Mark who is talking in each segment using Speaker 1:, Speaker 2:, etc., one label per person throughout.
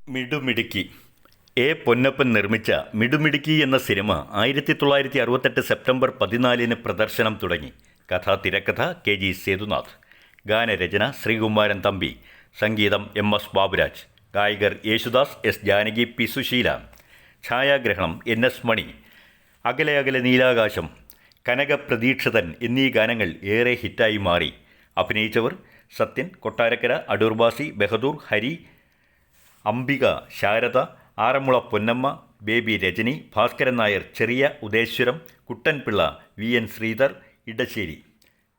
Speaker 1: മിടുമിടുക്കി. പൊന്നപ്പൻ നിർമ്മിച്ച മിടുമിടുക്കി എന്ന cinema 1968 September 14 പ്രദർശനം തുടങ്ങി. കഥ തിരക്കഥ KG സേതുനാഥ്, ഗാനരചന ശ്രീകുമാരൻ തമ്പി, സംഗീതം MS ബാബുരാജ്, ഗായകർ യേശുദാസ്, S ജാനകി, P സുശീല, ഛായാഗ്രഹണം NS മണി, അകലെ അകലെ നീലാകാശം, കനകപ്രതീക്ഷിതൻ എന്നീ ഗാനങ്ങൾ ഏറെ ഹിറ്റായി മാറി. അഭിനയിച്ചവർ സത്യൻ, കൊട്ടാരക്കര, അടൂർ ബാസി, ബഹദൂർ, ഹരി, അംബിക, ശാരദ, ആറന്മുള പൊന്നമ്മ, ബേബി രജനി, ഭാസ്കരൻ നായർ, ചെറിയ ഉദയശ്വരം, കുട്ടൻപിള്ള, VN ശ്രീധർ, ഇടശ്ശേരി.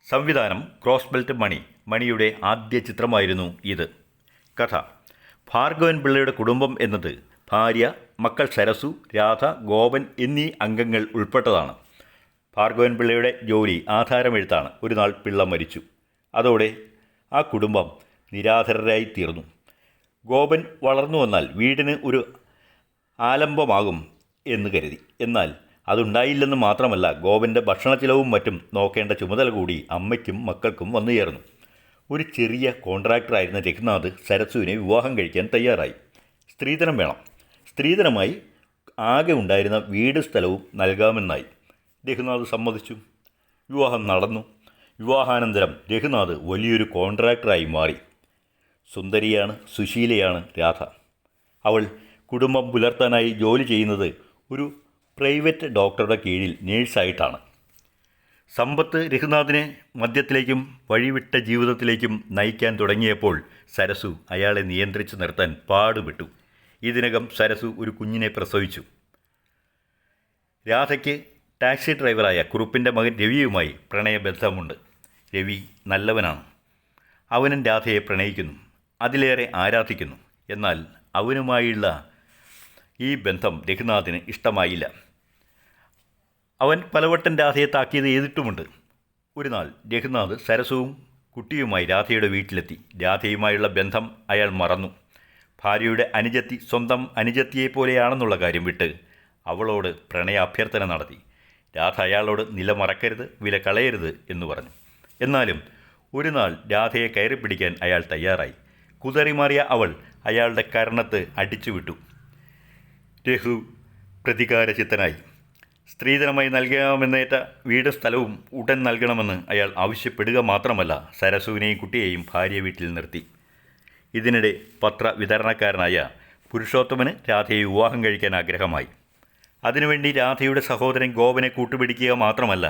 Speaker 1: സംവിധാനം ക്രോസ് ബെൽറ്റ് മണി. മണിയുടെ ആദ്യ ചിത്രമായിരുന്നു ഇത്. കഥ: ഭാർഗവൻ പിള്ളയുടെ കുടുംബം എന്നത് ഭാര്യ, മക്കൾ സരസു, രാധ, ഗോപൻ എന്നീ അംഗങ്ങൾ ഉൾപ്പെട്ടതാണ്. ഭാർഗവൻ പിള്ളയുടെ ജോലി ആധാരമെഴുത്താണ്. ഒരു നാൾ പിള്ള മരിച്ചു. അതോടെ ആ കുടുംബം നിരാധരരായി തീർന്നു. ഗോപൻ വളർന്നു വന്നാൽ വീടിന് ഒരു ആലംബമാകും എന്ന് കരുതി. എന്നാൽ അതുണ്ടായില്ലെന്ന് മാത്രമല്ല, ഗോപൻ്റെ ഭക്ഷണ ചിലവും മറ്റും നോക്കേണ്ട ചുമതല കൂടി അമ്മയ്ക്കും മക്കൾക്കും വന്നു ചേർന്നു. ഒരു ചെറിയ കോൺട്രാക്ടറായിരുന്ന രഘുനാഥ് സരസുവിനെ വിവാഹം കഴിക്കാൻ തയ്യാറായി. സ്ത്രീധനം വേണം. സ്ത്രീധനമായി ആകെ ഉണ്ടായിരുന്ന വീട് സ്ഥലവും നൽകാമെന്നായി. രഘുനാഥ് സമ്മതിച്ചു. വിവാഹം നടന്നു. വിവാഹാനന്തരം രഘുനാഥ് വലിയൊരു കോൺട്രാക്ടറായി മാറി. സുന്ദരിയാണ്, സുശീലയാണ് രാധ. അവൾ കുടുംബം പുലർത്താനായി ജോലി ചെയ്യുന്നത് ഒരു പ്രൈവറ്റ് ഡോക്ടറുടെ കീഴിൽ നേഴ്സായിട്ടാണ്. സമ്പത്ത് രഘുനാഥിനെ മദ്യത്തിലേക്കും വഴിവിട്ട ജീവിതത്തിലേക്കും നയിക്കാൻ തുടങ്ങിയപ്പോൾ സരസു അയാളെ നിയന്ത്രിച്ചു നിർത്താൻ പാടുപെട്ടു. ഇതിനകം സരസു ഒരു കുഞ്ഞിനെ പ്രസവിച്ചു. രാധയ്ക്ക് ടാക്സി ഡ്രൈവറായ കുറുപ്പിൻ്റെ മകൻ രവിയുമായി പ്രണയബന്ധമുണ്ട്. രവി നല്ലവനാണ്. അവനും രാധയെ പ്രണയിക്കുന്നു, അതിലേറെ ആരാധിക്കുന്നു. എന്നാൽ അവനുമായുള്ള ഈ ബന്ധം രഘുനാഥിന് ഇഷ്ടമായില്ല. അവൻ പലവട്ടം രാധയെ താക്കീത് ചെയ്തിട്ടുമുണ്ട്. ഒരു നാൾ രഘുനാഥ് സരസുവും കുട്ടിയുമായി രാധയുടെ വീട്ടിലെത്തി. രാധയുമായുള്ള ബന്ധം അയാൾ മറന്നു. ഭാര്യയുടെ അനുജത്തി സ്വന്തം അനുജത്തിയെപ്പോലെയാണെന്നുള്ള കാര്യം വിട്ട് അവളോട് പ്രണയ അഭ്യർത്ഥന നടത്തി. രാധ അയാളോട് നില മറക്കരുത്, വില കളയരുത് എന്ന് പറഞ്ഞു. എന്നാലും ഒരു നാൾ രാധയെ കയറി പിടിക്കാൻ അയാൾ തയ്യാറായി. കുതറിമാറിയ അവൾ അയാളുടെ കർണത്ത് അടിച്ചുവിട്ടു. രഘു പ്രതികാരചിത്തനായി. സ്ത്രീധനമായി നൽകാമെന്നേറ്റ വീട് സ്ഥലവും ഉടൻ നൽകണമെന്ന് അയാൾ ആവശ്യപ്പെടുക മാത്രമല്ല, സരസുവിനെയും കുട്ടിയെയും ഭാര്യ വീട്ടിൽ നിർത്തി. ഇതിനിടെ പത്രവിതരണക്കാരനായ പുരുഷോത്തമന് രാധയെ വിവാഹം കഴിക്കാൻ ആഗ്രഹമായി. അതിനുവേണ്ടി രാധയുടെ സഹോദരൻ ഗോപനെ കൂട്ടുപിടിക്കുക മാത്രമല്ല,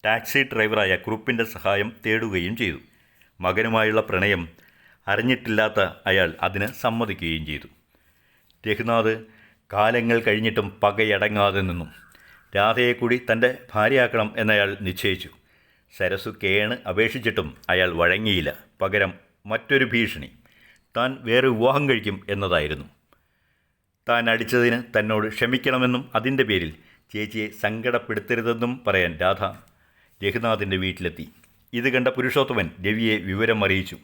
Speaker 1: ടാക്സി ഡ്രൈവറായ കുറുപ്പിൻ്റെ സഹായം തേടുകയും ചെയ്തു. മകനുമായുള്ള പ്രണയം അറിഞ്ഞിട്ടില്ലാത്ത അയാൾ അതിന് സമ്മതിക്കുകയും ചെയ്തു. രഘുനാഥ് കാലങ്ങൾ കഴിഞ്ഞിട്ടും പകയടങ്ങാതെ നിന്നു. രാധയെ കൂടി തൻ്റെ ഭാര്യയാക്കണം എന്നയാൾ നിശ്ചയിച്ചു. സരസു കേണ് അപേക്ഷിച്ചിട്ടും അയാൾ വഴങ്ങിയില്ല. പകരം മറ്റൊരു ഭീഷണി, താൻ വേറെ വിവാഹം കഴിക്കും എന്നതായിരുന്നു. താൻ അടിച്ചതിന് തന്നോട് ക്ഷമിക്കണമെന്നും അതിൻ്റെ പേരിൽ ചേച്ചിയെ സങ്കടപ്പെടുത്തരുതെന്നും പറയാൻ രാധ രഘുനാഥിൻ്റെ വീട്ടിലെത്തി. ഇത് കണ്ട പുരുഷോത്തമൻ രവിയെ വിവരം അറിയിച്ചു.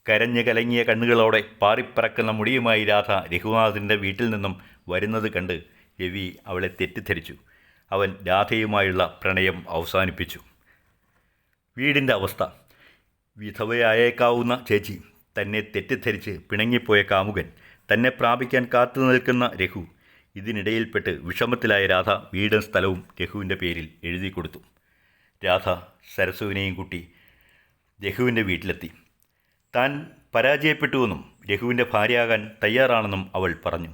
Speaker 1: കരഞ്ഞു കലങ്ങിയ കണ്ണുകളോടെ പാറിപ്പറക്കുന്ന മുടിയുമായി രാധ രഘുനാഥിൻ്റെ വീട്ടിൽ നിന്നും വരുന്നത് കണ്ട് രവി അവളെ തെറ്റിദ്ധരിച്ചു. അവൻ രാധയുമായുള്ള പ്രണയം അവസാനിപ്പിച്ചു. വീടിൻ്റെ അവസ്ഥ: വിധവയായേക്കാവുന്ന ചേച്ചി, തന്നെ തെറ്റിദ്ധരിച്ച് പിണങ്ങിപ്പോയ കാമുകൻ, തന്നെ പ്രാപിക്കാൻ കാത്തു നിൽക്കുന്ന രഘു. ഇതിനിടയിൽപ്പെട്ട് വിഷമത്തിലായ രാധ വീടും സ്ഥലവും രഘുവിൻ്റെ പേരിൽ എഴുതി കൊടുത്തു. രാധ സരസുവിനെയും കൂട്ടി രഘുവിൻ്റെ വീട്ടിലെത്തി. താൻ പരാജയപ്പെട്ടുവെന്നും രഘുവിൻ്റെ ഭാര്യയാകാൻ തയ്യാറാണെന്നും അവൾ പറഞ്ഞു.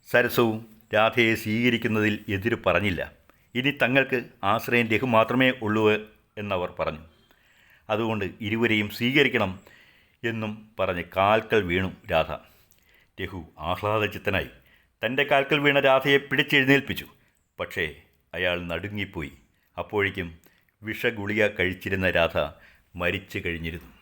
Speaker 1: സരസുവും രാധയെ സ്വീകരിക്കുന്നതിൽ എതിര് പറഞ്ഞില്ല. ഇനി തങ്ങൾക്ക് ആശ്രയം രഘു മാത്രമേ ഉള്ളൂ എന്നവർ പറഞ്ഞു. അതുകൊണ്ട് ഇരുവരെയും സ്വീകരിക്കണം എന്നും പറഞ്ഞ് കാൽക്കൽ വീണു രാധ. രഘു ആഹ്ലാദചിത്തനായി തൻ്റെ കാൽക്കൽ വീണ രാധയെ പിടിച്ചെഴുന്നേൽപ്പിച്ചു. പക്ഷേ അയാൾ നടുങ്ങിപ്പോയി. അപ്പോഴേക്കും വിഷഗുളിക കഴിച്ചിരുന്ന രാധ മരിച്ചു കഴിഞ്ഞിരുന്നു.